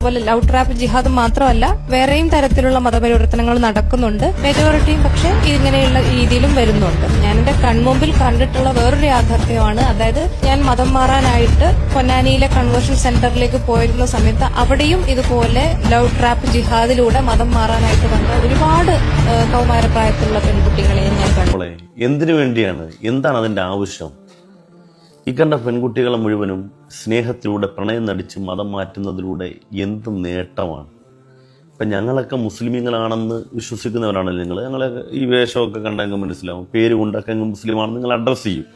അതുപോലെ love trap ജിഹാദ് മാത്രമല്ല വേറെയും തരത്തിലുള്ള മതപരിവർത്തനങ്ങൾ നടക്കുന്നുണ്ട്. മെജോറിറ്റിയും പക്ഷെ ഇങ്ങനെയുള്ള രീതിയിലും വരുന്നുണ്ട്. ഞാൻ എന്റെ കൺമുമ്പിൽ കണ്ടിട്ടുള്ള വേറൊരു യാഥാർത്ഥ്യമാണ്. അതായത് ഞാൻ മതം മാറാനായിട്ട് പൊന്നാനിയിലെ കൺവേർഷൻ സെന്ററിലേക്ക് പോയിരുന്ന സമയത്ത് അവിടെയും ഇതുപോലെ ലവ് ട്രാപ്പ് ജിഹാദിലൂടെ മതം മാറാനായിട്ട് വന്ന ഒരുപാട് കൗമാരപ്രായത്തിലുള്ള പെൺകുട്ടികളെയും ഞാൻ കണ്ടു. എന്തിനു വേണ്ടിയാണ്, എന്താണ് അതിന്റെ ആവശ്യം? ഈ കണ്ട പെൺകുട്ടികളെ മുഴുവനും സ്നേഹത്തിലൂടെ പ്രണയം നടിച്ച് മതം മാറ്റുന്നതിലൂടെ എന്ത് നേട്ടമാണ്? ഇപ്പം ഞങ്ങളൊക്കെ മുസ്ലിമീങ്ങളാണെന്ന് വിശ്വസിക്കുന്നവരാണല്ലോ ഞങ്ങളെ ഈ വേഷമൊക്കെ കണ്ടെങ്കിൽ മനസ്സിലാവും, പേര് കൊണ്ടൊക്കെ മുസ്ലിമാണെന്ന് നിങ്ങൾ അഡ്രസ്സ് ചെയ്യും.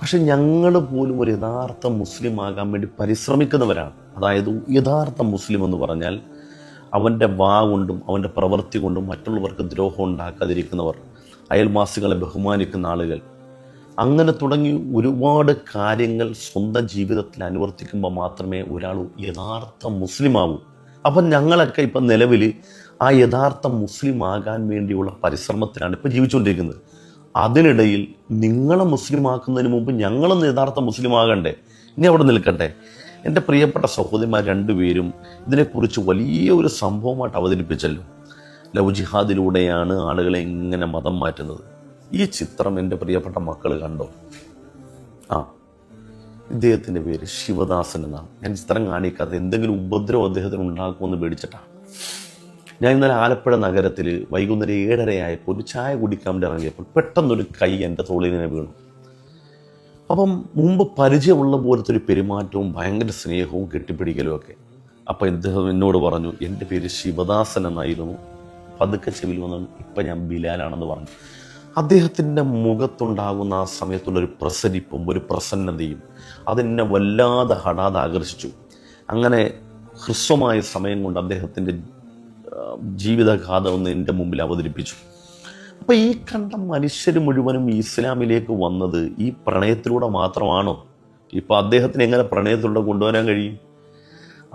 പക്ഷെ ഞങ്ങൾ പോലും ഒരു യഥാർത്ഥ മുസ്ലിം ആകാൻ വേണ്ടി പരിശ്രമിക്കുന്നവരാണ്. അതായത് യഥാർത്ഥ മുസ്ലിം എന്ന് പറഞ്ഞാൽ അവൻ്റെ വാ കൊണ്ടും അവൻ്റെ പ്രവൃത്തി കൊണ്ടും മറ്റുള്ളവർക്ക് ദ്രോഹം ഉണ്ടാക്കാതിരിക്കുന്നവർ, അയൽവാസികളെ ബഹുമാനിക്കുന്ന ആളുകൾ, അങ്ങനെ തുടങ്ങി ഒരുപാട് കാര്യങ്ങൾ സ്വന്തം ജീവിതത്തിൽ അനുവർത്തിക്കുമ്പോൾ മാത്രമേ ഒരാൾ യഥാർത്ഥ മുസ്ലിം ആവൂ. അപ്പം ഞങ്ങളൊക്കെ ഇപ്പം നിലവിൽ ആ യഥാർത്ഥ മുസ്ലിം ആകാൻ വേണ്ടിയുള്ള പരിശ്രമത്തിലാണ് ഇപ്പം ജീവിച്ചുകൊണ്ടിരിക്കുന്നത്. അതിനിടയിൽ നിങ്ങളെ മുസ്ലിം ആക്കുന്നതിന് മുമ്പ് ഞങ്ങളൊന്ന് യഥാർത്ഥ മുസ്ലിം ആകണ്ടേ? ഇനി അവിടെ നിൽക്കട്ടെ. എൻ്റെ പ്രിയപ്പെട്ട സഹോദരിമാർ രണ്ടുപേരും ഇതിനെക്കുറിച്ച് വലിയ ഒരു സംഭവമായിട്ട് അവതരിപ്പിച്ചല്ലോ. ലവ് ജിഹാദിലൂടെയാണ് ആളുകളെ ഇങ്ങനെ മതം മാറ്റുന്നത്. ഈ ചിത്രം എൻ്റെ പ്രിയപ്പെട്ട മക്കൾ കണ്ടോ? ഇദ്ദേഹത്തിൻ്റെ പേര് ശിവദാസൻ എന്നാണ്. ഞാൻ ചിത്രം കാണിക്കാതെ എന്തെങ്കിലും ഉപദ്രവം അദ്ദേഹത്തിന് ഉണ്ടാക്കുമെന്ന് പേടിച്ചിട്ടാണ്. ഞാൻ ഇന്നലെ ആലപ്പുഴ നഗരത്തിൽ വൈകുന്നേരം 7:30 ഒരു ചായ കുടിക്കാൻ വേണ്ടി ഇറങ്ങിയപ്പോൾ പെട്ടെന്നൊരു കൈ എൻ്റെ തോളിനെ വീണു. അപ്പം മുമ്പ് പരിചയമുള്ള പോലത്തെ ഒരു പെരുമാറ്റവും ഭയങ്കര സ്നേഹവും കെട്ടിപ്പിടിക്കലും ഒക്കെ. അപ്പം ഇദ്ദേഹം എന്നോട് പറഞ്ഞു, എൻ്റെ പേര് ശിവദാസൻ എന്നായിരുന്നു, പതുക്കെ ചെവിൽ വന്നു, ഇപ്പം ഞാൻ ബിലാലാണെന്ന് പറഞ്ഞു. അദ്ദേഹത്തിൻ്റെ മുഖത്തുണ്ടാകുന്ന ആ സമയത്തുള്ളൊരു പ്രസരിപ്പും ഒരു പ്രസന്നതയും അതെന്നെ വല്ലാതെ ഹഠാതെ ആകർഷിച്ചു. അങ്ങനെ ഹ്രസ്വമായ സമയം കൊണ്ട് അദ്ദേഹത്തിൻ്റെ ജീവിതഗാഥ ഒന്ന് എൻ്റെ മുമ്പിൽ അവതരിപ്പിച്ചു. അപ്പോൾ ഈ കണ്ട മനുഷ്യർ മുഴുവനും ഇസ്ലാമിലേക്ക് വന്നത് ഈ പ്രണയത്തിലൂടെ മാത്രമാണോ? ഇപ്പോൾ അദ്ദേഹത്തിന് എങ്ങനെ പ്രണയത്തിലൂടെ കൊണ്ടുവരാൻ കഴിയും?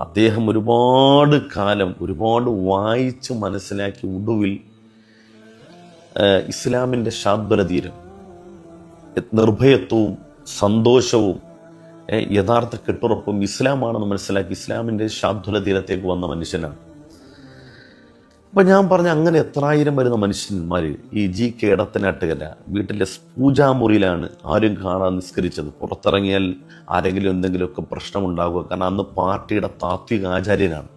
അദ്ദേഹം ഒരുപാട് കാലം ഒരുപാട് വായിച്ച് മനസ്സിലാക്കി ഒടുവിൽ ഇസ്ലാമിൻ്റെ ശാദ്വലതീരം, നിർഭയത്വവും സന്തോഷവും യഥാർത്ഥ കെട്ടുറപ്പും ഇസ്ലാമാണെന്ന് മനസ്സിലാക്കി ഇസ്ലാമിൻ്റെ ശാദ്വലതീരത്തേക്ക് വന്ന മനുഷ്യനാണ്. അപ്പം ഞാൻ പറഞ്ഞ അങ്ങനെ എത്രായിരം വരുന്ന മനുഷ്യന്മാർ ഈ GK ഇടത്തനാട്ടുകര വീട്ടിലെ പൂജാമുറിയിലാണ് ആരും കാണാൻ നിസ്കരിച്ചത്. പുറത്തിറങ്ങിയാൽ ആരെങ്കിലും എന്തെങ്കിലുമൊക്കെ പ്രശ്നമുണ്ടാകുക. കാരണം അന്ന് പാർട്ടിയുടെ താത്വിക ആചാര്യനാണ്.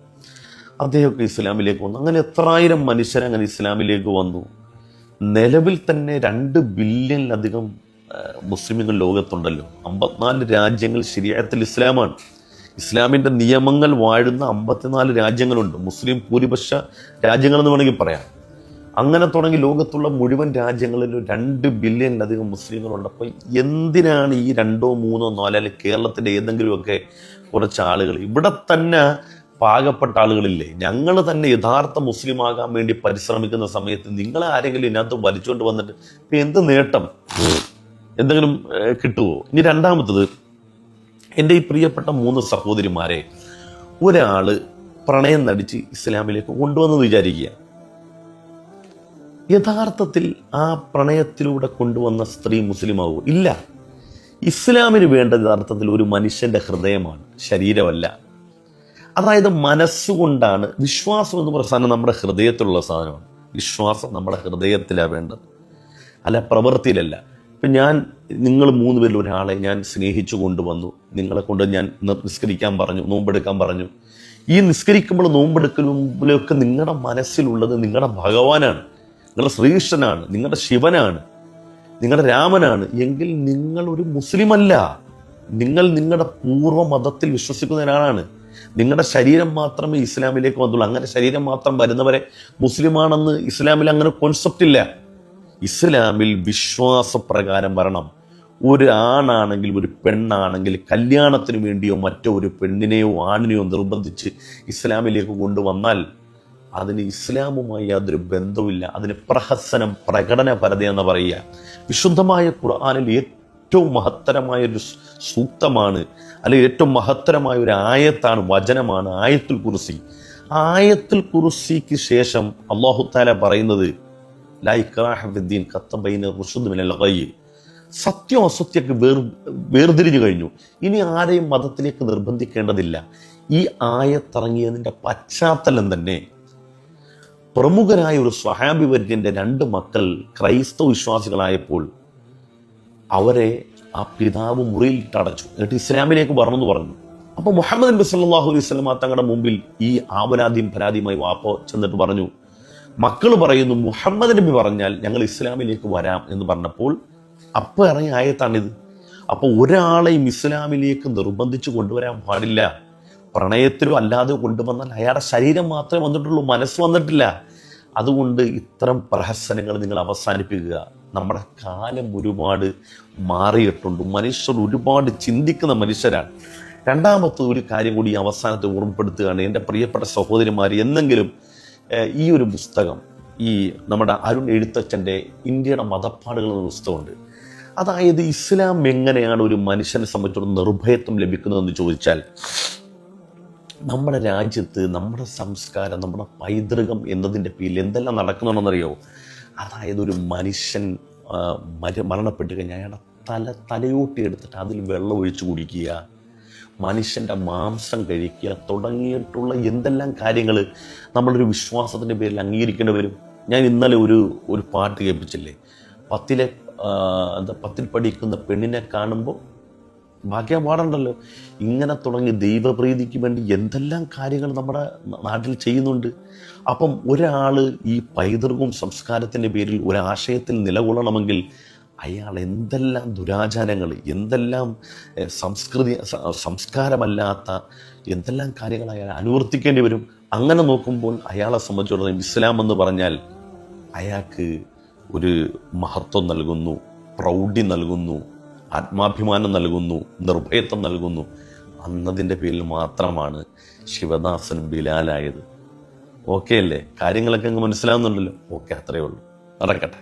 അദ്ദേഹമൊക്കെ ഇസ്ലാമിലേക്ക് വന്നു. അങ്ങനെ എത്രായിരം മനുഷ്യരങ്ങനെ ഇസ്ലാമിലേക്ക് വന്നു. നിലവിൽ തന്നെ 2 ബില്യണിലധികം മുസ്ലിമുകൾ ലോകത്തുണ്ടല്ലോ. 54 രാജ്യങ്ങൾ ശരീഅത്തിൽ ഇസ്ലാമാണ്. ഇസ്ലാമിൻ്റെ നിയമങ്ങൾ വാഴുന്ന 54 രാജ്യങ്ങളുണ്ട്. മുസ്ലിം ഭൂരിപക്ഷ രാജ്യങ്ങളെന്ന് വേണമെങ്കിൽ പറയാം. അങ്ങനെ തുടങ്ങി ലോകത്തുള്ള മുഴുവൻ രാജ്യങ്ങളിലും 2 ബില്യണിലധികം മുസ്ലിങ്ങളുണ്ട്. അപ്പോൾ എന്തിനാണ് ഈ 2, 3, 4 അല്ലെങ്കിൽ കേരളത്തിൻ്റെ ഏതെങ്കിലുമൊക്കെ കുറച്ച് ആളുകൾ, ഇവിടെ തന്നെ പാകപ്പെട്ട ആളുകളില്ലേ, ഞങ്ങൾ തന്നെ യഥാർത്ഥ മുസ്ലിം ആകാൻ വേണ്ടി പരിശ്രമിക്കുന്ന സമയത്ത് നിങ്ങളെ ആരെങ്കിലും ഇതിനകത്ത് വലിച്ചുകൊണ്ട് വന്നിട്ട് ഇപ്പം എന്ത് നേട്ടം, എന്തെങ്കിലും കിട്ടുമോ? ഇനി രണ്ടാമത്തത്, എൻ്റെ ഈ പ്രിയപ്പെട്ട 3 സഹോദരിമാരെ ഒരാൾ പ്രണയം നടിച്ച് ഇസ്ലാമിലേക്ക് കൊണ്ടുവന്നെന്ന് വിചാരിക്കുക. യഥാർത്ഥത്തിൽ ആ പ്രണയത്തിലൂടെ കൊണ്ടുവന്ന സ്ത്രീ മുസ്ലിമാവോ? ഇല്ല. ഇസ്ലാമിന് വേണ്ട യഥാർത്ഥത്തിൽ ഒരു മനുഷ്യൻ്റെ ഹൃദയമാണ്, ശരീരമല്ല. അതായത് മനസ്സുകൊണ്ടാണ്. വിശ്വാസം എന്ന് പറയുന്ന സാധനം നമ്മുടെ ഹൃദയത്തിലുള്ള സാധനമാണ്. വിശ്വാസം നമ്മുടെ ഹൃദയത്തിലാണ് വേണ്ടത്, അല്ല പ്രവൃത്തിയിലല്ല. ഇപ്പം നിങ്ങൾ 3 പേരിൽ ഒരാളെ ഞാൻ സ്നേഹിച്ചു കൊണ്ടുവന്നു, നിങ്ങളെ കൊണ്ട് ഞാൻ നിസ്കരിക്കാൻ പറഞ്ഞു, നോമ്പെടുക്കാൻ പറഞ്ഞു. ഈ നിസ്കരിക്കുമ്പോൾ നോമ്പെടുക്കുമ്പോഴൊക്കെ നിങ്ങളുടെ മനസ്സിലുള്ളത് നിങ്ങളുടെ ഭഗവാനാണ്, നിങ്ങളുടെ ശ്രീകൃഷ്ണനാണ്, നിങ്ങളുടെ ശിവനാണ്, നിങ്ങളുടെ രാമനാണ്. എങ്കിൽ നിങ്ങളൊരു മുസ്ലിമല്ല. നിങ്ങൾ നിങ്ങളുടെ പൂർവ്വ മതത്തിൽ വിശ്വസിക്കുന്ന ഒരാളാണ്. നിങ്ങളുടെ ശരീരം മാത്രമേ ഇസ്ലാമിലേക്ക് വന്നുള്ളൂ. അങ്ങനെ ശരീരം മാത്രം വരുന്നവരെ മുസ്ലിമാണെന്ന് ഇസ്ലാമിൽ അങ്ങനെ കോൺസെപ്റ്റ് ഇല്ല. ഇസ്ലാമിൽ വിശ്വാസപ്രകാരം വരണം. ഒരു ആണാണെങ്കിൽ ഒരു പെണ്ണാണെങ്കിൽ കല്യാണത്തിന് വേണ്ടിയോ മറ്റോ ഒരു പെണ്ണിനെയോ ആണിനെയോ നിർബന്ധിച്ച് ഇസ്ലാമിലേക്ക് കൊണ്ടുവന്നാൽ അതിന് ഇസ്ലാമുമായി യാതൊരു ബന്ധവുമില്ല. അതിന് പ്രഹസനം, പ്രകടനപരത എന്ന് പറയുക. വിശുദ്ധമായ ഖുർആനിൽ ഏറ്റവും മഹത്തരമായൊരു സൂക്തമാണ്, അല്ലെങ്കിൽ ഏറ്റവും മഹത്തരമായ ഒരു ആയത്താണ്, വചനമാണ് ആയത്തുൽ കുർസി. ആയത്തുൽ കുർസിക്ക് ശേഷം അല്ലാഹു തആല പറയുന്നത് ലാ ഇക്റാഹ ഫിദ്ദീൻ ഖദ് ബൈന റുശ്ദ് മിനൽ ഗയ്. സത്യം അസത്യമൊക്കെ വേർതിരിഞ്ഞു കഴിഞ്ഞു. ഇനി ആരെയും മതത്തിലേക്ക് നിർബന്ധിക്കേണ്ടതില്ല. ഈ ആയത്തിറങ്ങിയതിൻ്റെ പശ്ചാത്തലം തന്നെ പ്രമുഖരായ ഒരു സ്വഹാബി വര്യൻ്റെ 2 മക്കൾ ക്രൈസ്തവ വിശ്വാസികളായപ്പോൾ അവരെ ആ പിതാവ് മുറിയിലിട്ടടച്ചു, എന്നിട്ട് ഇസ്ലാമിലേക്ക് പറഞ്ഞു. അപ്പോൾ മുഹമ്മദ് നബി സല്ലല്ലാഹു അലൈഹി വസല്ലം തങ്ങളുടെ മുമ്പിൽ ഈ ആവലാതിയും പരാതിയുമായി വാപ്പ ചെന്നിട്ട് പറഞ്ഞു, മക്കൾ പറയുന്നു മുഹമ്മദ് നബി പറഞ്ഞാൽ ഞങ്ങൾ ഇസ്ലാമിലേക്ക് വരാം എന്ന് പറഞ്ഞപ്പോൾ അപ്പോൾ ഇറങ്ങിയ ആയത്താണിത്. അപ്പോൾ ഒരാളെയും ഇസ്ലാമിലേക്ക് നിർബന്ധിച്ച് കൊണ്ടുവരാൻ പാടില്ല. പ്രണയത്തിലോ അല്ലാതെ കൊണ്ടുവന്നാൽ അയാളുടെ ശരീരം മാത്രമേ വന്നിട്ടുള്ളൂ, മനസ്സ് വന്നിട്ടില്ല. അതുകൊണ്ട് ഇത്തരം പ്രഹസനങ്ങൾ നിങ്ങൾ അവസാനിപ്പിക്കുക. നമ്മുടെ കാലം ഒരുപാട് മാറിയിട്ടുണ്ട്, മനുഷ്യർ ഒരുപാട് ചിന്തിക്കുന്ന മനുഷ്യരാണ്. രണ്ടാമത്തെ ഒരു കാര്യം കൂടി അവസാനത്തെ ഓർമ്മപ്പെടുത്തുകയാണ്. എൻ്റെ പ്രിയപ്പെട്ട സഹോദരിമാർ, എന്നെങ്കിലും ഈ ഒരു പുസ്തകം, ഈ നമ്മുടെ അരുൺ എഴുത്തച്ഛൻ്റെ ഇന്ത്യയുടെ മതപ്പാടുകൾ എന്ന പുസ്തകമുണ്ട്. അതായത് ഇസ്ലാം എങ്ങനെയാണ് ഒരു മനുഷ്യനെ സംബന്ധിച്ചിടത്തോളം നിർഭയത്വം ലഭിക്കുന്നതെന്ന് ചോദിച്ചാൽ, നമ്മുടെ രാജ്യത്ത് നമ്മുടെ സംസ്കാരം, നമ്മുടെ പൈതൃകം എന്നതിൻ്റെ പേരിൽ എന്തെല്ലാം നടക്കുന്നുണ്ടെന്നറിയോ? അതായത് ഒരു മനുഷ്യൻ മരണപ്പെട്ട് കഴിഞ്ഞാൽ അയാളുടെ തലയോട്ടി എടുത്തിട്ട് അതിൽ വെള്ളം ഒഴിച്ചു കുടിക്കുക, മനുഷ്യൻ്റെ മാംസം കഴിക്കുക തുടങ്ങിയിട്ടുള്ള എന്തെല്ലാം കാര്യങ്ങൾ നമ്മളൊരു വിശ്വാസത്തിൻ്റെ പേരിൽ അംഗീകരിക്കേണ്ടി വരും. ഞാൻ ഇന്നലെ ഒരു പാട്ട് കേൾപ്പിച്ചില്ലേ, 10ൽ പഠിക്കുന്ന പെണ്ണിനെ കാണുമ്പോൾ ഭാഗ്യം പാടണ്ടല്ലോ. ഇങ്ങനെ തുടങ്ങി ദൈവപ്രീതിക്ക് വേണ്ടി എന്തെല്ലാം കാര്യങ്ങൾ നമ്മുടെ നാട്ടിൽ ചെയ്യുന്നുണ്ട്. അപ്പം ഒരാൾ ഈ പൈതൃകവും സംസ്കാരത്തിൻ്റെ പേരിൽ ഒരാശയത്തിൽ നിലകൊള്ളണമെങ്കിൽ അയാൾ എന്തെല്ലാം ദുരാചാരങ്ങൾ, എന്തെല്ലാം സംസ്കാരമല്ലാത്ത എന്തെല്ലാം കാര്യങ്ങൾ അയാൾ അനുവർത്തിക്കേണ്ടി വരും. അങ്ങനെ നോക്കുമ്പോൾ അയാളെ സംബന്ധിച്ചിടത്തോളം ഇസ്ലാം എന്ന് പറഞ്ഞാൽ അയാൾക്ക് ഒരു മഹത്വം നൽകുന്നു, പ്രൗഢി നൽകുന്നു, ആത്മാഭിമാനം നൽകുന്നു, നിർഭയത്വം നൽകുന്നു. അന്നതിൻ്റെ പേരിൽ മാത്രമാണ് ശിവദാസനും ബിലാലായത്. ഓക്കെ അല്ലേ? കാര്യങ്ങളൊക്കെ അങ്ങ് മനസ്സിലാവുന്നുണ്ടല്ലോ. ഓക്കെ, അത്രയേ ഉള്ളൂ. നടക്കട്ടെ.